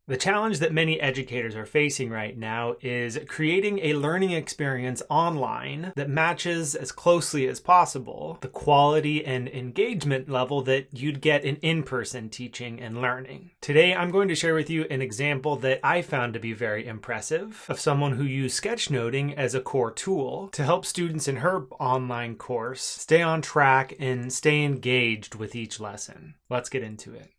The challenge that many educators are facing right now is creating a learning experience online that matches as closely as possible the quality and engagement level that you'd get in in-person teaching and learning. Today, I'm going to share with you an example that I found to be very impressive of someone who used sketchnoting as a core tool to help students in her online course stay on track and stay engaged with each lesson. Let's get into it.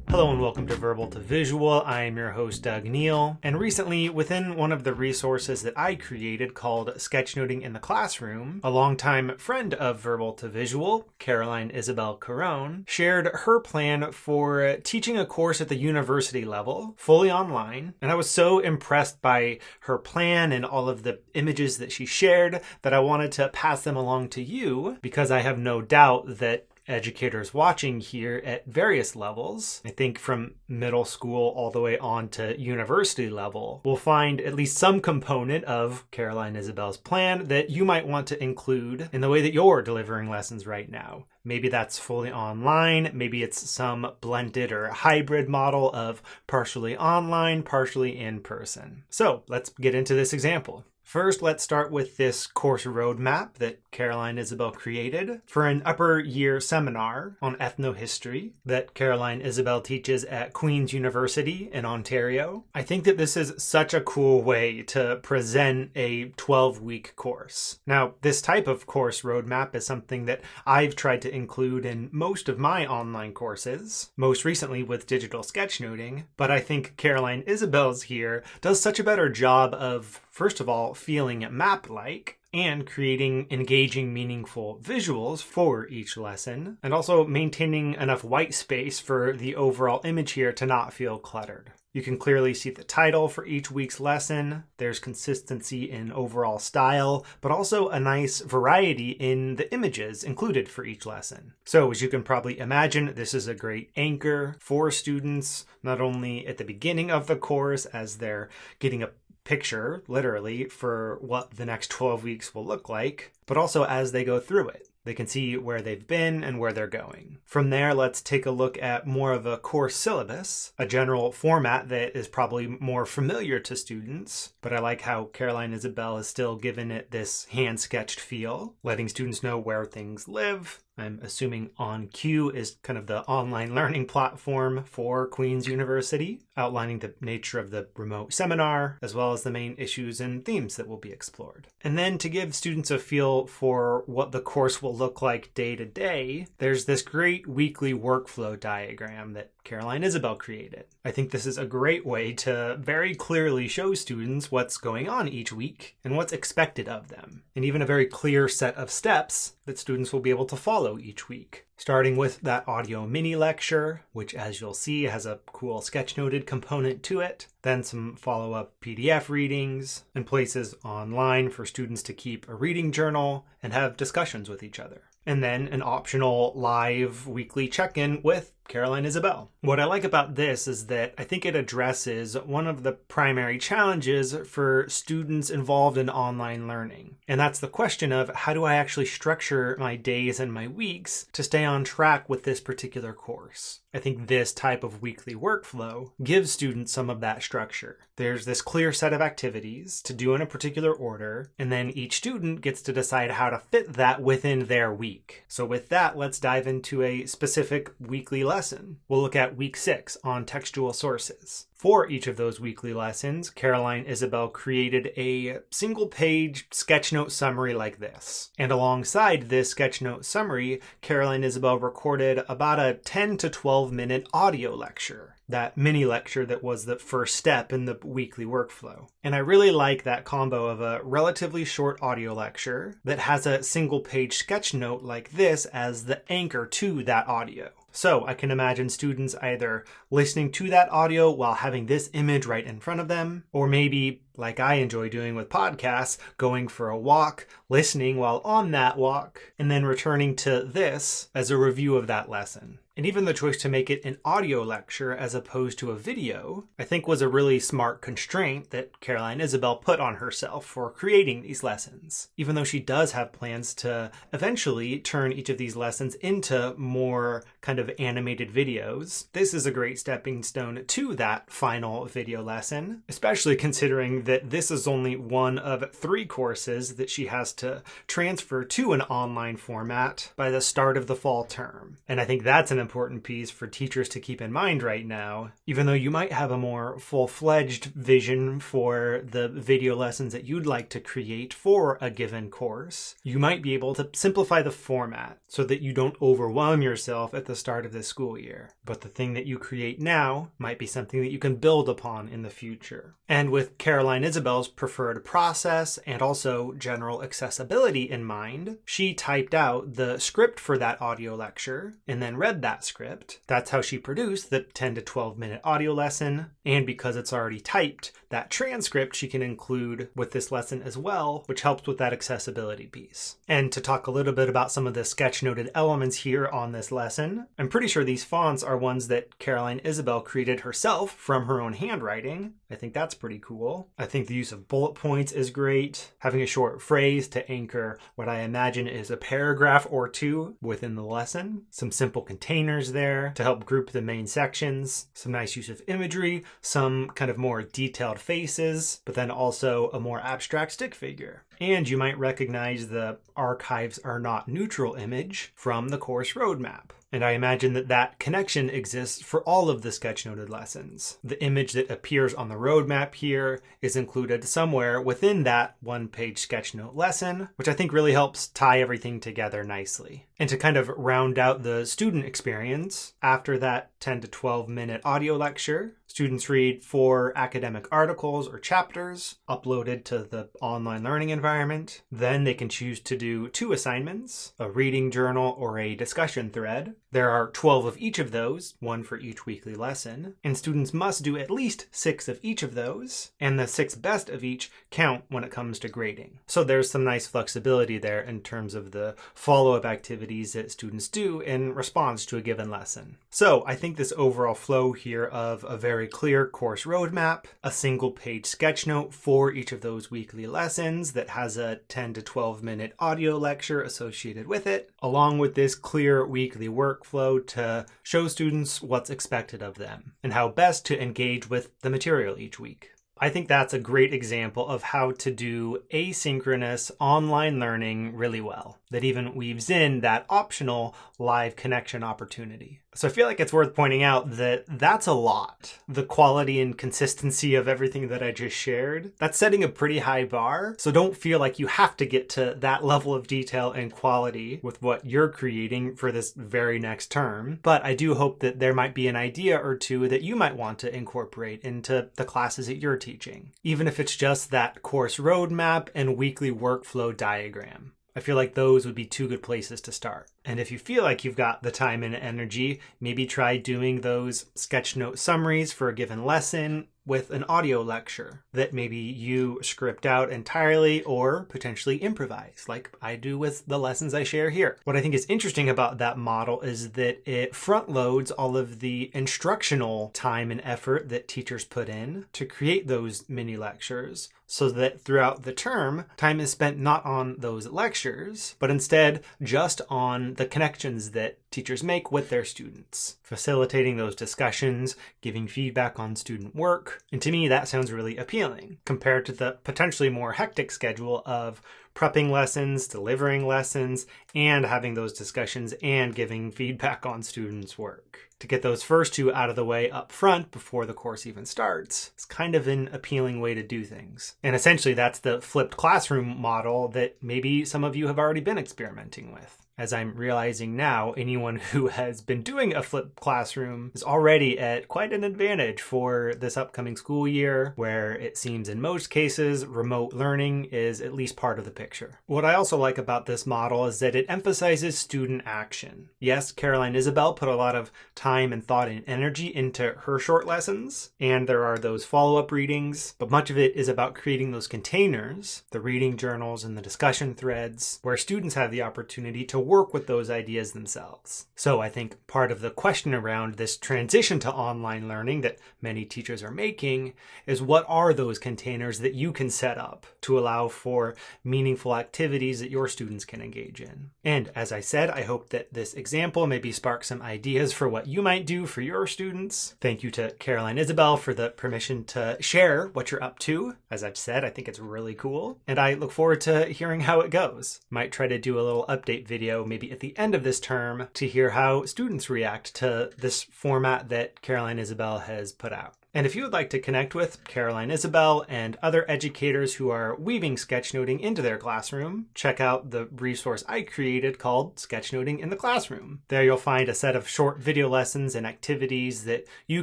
Hello and welcome to Verbal to Visual. I am your host, Doug Neill, and recently within one of the resources that I created called Sketchnoting in the Classroom, a longtime friend of Verbal to Visual, Caroline Isabel Carone, shared her plan for teaching a course at the university level, fully online, and I was so impressed by her plan and all of the images that she shared that I wanted to pass them along to you because I have no doubt that educators watching here at various levels, I think from middle school all the way on to university level, will find at least some component of Caroline Isabel's plan that you might want to include in the way that you're delivering lessons right now. Maybe that's fully online, maybe it's some blended or hybrid model of partially online, partially in person. So let's get into this example. First, let's start with this course roadmap that Caroline Isabel created for an upper year seminar on ethnohistory that Caroline Isabel teaches at Queen's University in Ontario. I think that this is such a cool way to present a 12-week course. Now, this type of course roadmap is something that I've tried to include in most of my online courses, most recently with digital sketchnoting, but I think Caroline Isabel's here does such a better job of, first of all, feeling map-like and creating engaging, meaningful visuals for each lesson, and also maintaining enough white space for the overall image here to not feel cluttered. You can clearly see the title for each week's lesson. There's consistency in overall style, but also a nice variety in the images included for each lesson. So as you can probably imagine, this is a great anchor for students, not only at the beginning of the course as they're getting a picture, literally, for what the next 12 weeks will look like, but also as they go through it. They can see where they've been and where they're going. From there, let's take a look at more of a course syllabus, a general format that is probably more familiar to students, but I like how Caroline Isabel has still given it this hand-sketched feel, letting students know where things live. I'm assuming OnCue is kind of the online learning platform for Queen's University, outlining the nature of the remote seminar, as well as the main issues and themes that will be explored. And then to give students a feel for what the course will look like day to day, there's this great weekly workflow diagram that Caroline Isabel created. I think this is a great way to very clearly show students what's going on each week and what's expected of them, and even a very clear set of steps that students will be able to follow each week. Starting with that audio mini lecture, which as you'll see has a cool sketchnoted component to it, then some follow-up PDF readings, and places online for students to keep a reading journal and have discussions with each other. And then an optional live weekly check-in with Caroline Isabel. What I like about this is that I think it addresses one of the primary challenges for students involved in online learning. And that's the question of how do I actually structure my days and my weeks to stay on track with this particular course? I think this type of weekly workflow gives students some of that structure. There's this clear set of activities to do in a particular order, and then each student gets to decide how to fit that within their week. So with that, let's dive into a specific weekly lesson. We'll look at week 6 on textual sources. For each of those weekly lessons, Caroline Isabel created a single-page sketchnote summary like this. And alongside this sketchnote summary, Caroline Isabel recorded about a 10 to 12-minute audio lecture, that mini lecture that was the first step in the weekly workflow. And I really like that combo of a relatively short audio lecture that has a single-page sketchnote like this as the anchor to that audio. So I can imagine students either listening to that audio while having this image right in front of them, or maybe like I enjoy doing with podcasts, going for a walk, listening while on that walk, and then returning to this as a review of that lesson. And even the choice to make it an audio lecture as opposed to a video, I think was a really smart constraint that Caroline Isabel put on herself for creating these lessons. Even though she does have plans to eventually turn each of these lessons into more kind of animated videos, this is a great stepping stone to that final video lesson, especially considering that this is only one of 3 courses that she has to transfer to an online format by the start of the fall term. And I think that's an important piece for teachers to keep in mind right now. Even though you might have a more full-fledged vision for the video lessons that you'd like to create for a given course, you might be able to simplify the format so that you don't overwhelm yourself at the start of the school year. But the thing that you create now might be something that you can build upon in the future. And with Caroline Isabel's preferred process and also general accessibility in mind, she typed out the script for that audio lecture and then read that script. That's how she produced the 10 to 12 minute audio lesson. And because it's already typed, that transcript she can include with this lesson as well, which helps with that accessibility piece. And to talk a little bit about some of the sketch-noted elements here on this lesson, I'm pretty sure these fonts are ones that Caroline Isabel created herself from her own handwriting. I think that's pretty cool. I think the use of bullet points is great. Having a short phrase to anchor what I imagine is a paragraph or 2 within the lesson. Some simple containers there to help group the main sections. Some nice use of imagery, some kind of more detailed faces, but then also a more abstract stick figure. And you might recognize the archives are not neutral image from the course roadmap. And I imagine that that connection exists for all of the sketchnoted lessons. The image that appears on the roadmap here is included somewhere within that one-page sketchnote lesson, which I think really helps tie everything together nicely. And to kind of round out the student experience, after that 10 to 12 minute audio lecture, students read 4 academic articles or chapters uploaded to the online learning environment. Then they can choose to do 2 assignments, a reading journal or a discussion thread. There are 12 of each of those, 1 for each weekly lesson, and students must do at least 6 of each of those, and the 6 best of each count when it comes to grading. So there's some nice flexibility there in terms of the follow-up activities that students do in response to a given lesson. So I think this overall flow here of a very clear course roadmap, a single page sketch note for each of those weekly lessons that has a 10 to 12 minute audio lecture associated with it, along with this clear weekly workflow to show students what's expected of them and how best to engage with the material each week. I think that's a great example of how to do asynchronous online learning really well, that even weaves in that optional live connection opportunity. So I feel like it's worth pointing out that that's a lot. The quality and consistency of everything that I just shared, that's setting a pretty high bar. So don't feel like you have to get to that level of detail and quality with what you're creating for this very next term. But I do hope that there might be an idea or 2 that you might want to incorporate into the classes that you're teaching, even if it's just that course roadmap and weekly workflow diagram. I feel like those would be 2 good places to start. And if you feel like you've got the time and energy, maybe try doing those sketch note summaries for a given lesson with an audio lecture that maybe you script out entirely or potentially improvise, like I do with the lessons I share here. What I think is interesting about that model is that it front loads all of the instructional time and effort that teachers put in to create those mini lectures, so that throughout the term, time is spent not on those lectures, but instead just on the connections that teachers make with their students, facilitating those discussions, giving feedback on student work. And to me, that sounds really appealing compared to the potentially more hectic schedule of prepping lessons, delivering lessons, and having those discussions and giving feedback on students' work. To get those first 2 out of the way up front before the course even starts, it's kind of an appealing way to do things. And essentially that's the flipped classroom model that maybe some of you have already been experimenting with. As I'm realizing now, anyone who has been doing a flipped classroom is already at quite an advantage for this upcoming school year, where it seems in most cases remote learning is at least part of the picture. What I also like about this model is that it emphasizes student action. Yes, Caroline Isabel put a lot of time and thought and energy into her short lessons, and there are those follow-up readings, but much of it is about creating those containers, the reading journals and the discussion threads, where students have the opportunity to work with those ideas themselves. So I think part of the question around this transition to online learning that many teachers are making is, what are those containers that you can set up to allow for meaningful activities that your students can engage in? And as I said, I hope that this example maybe sparks some ideas for what you might do for your students. Thank you to Caroline Isabel for the permission to share what you're up to. As I've said, I think it's really cool, and I look forward to hearing how it goes. Might try to do a little update video maybe at the end of this term to hear how students react to this format that Caroline Isabel has put out. And if you would like to connect with Caroline Isabel and other educators who are weaving sketchnoting into their classroom, check out the resource I created called Sketchnoting in the Classroom. There you'll find a set of short video lessons and activities that you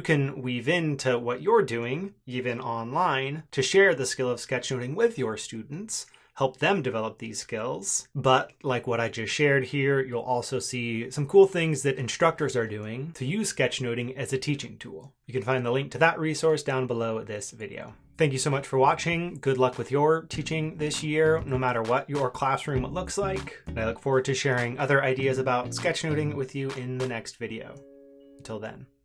can weave into what you're doing, even online, to share the skill of sketchnoting with your students, help them develop these skills. But like what I just shared here, you'll also see some cool things that instructors are doing to use sketchnoting as a teaching tool. You can find the link to that resource down below this video. Thank you so much for watching. Good luck with your teaching this year, no matter what your classroom looks like. And I look forward to sharing other ideas about sketchnoting with you in the next video. Until then.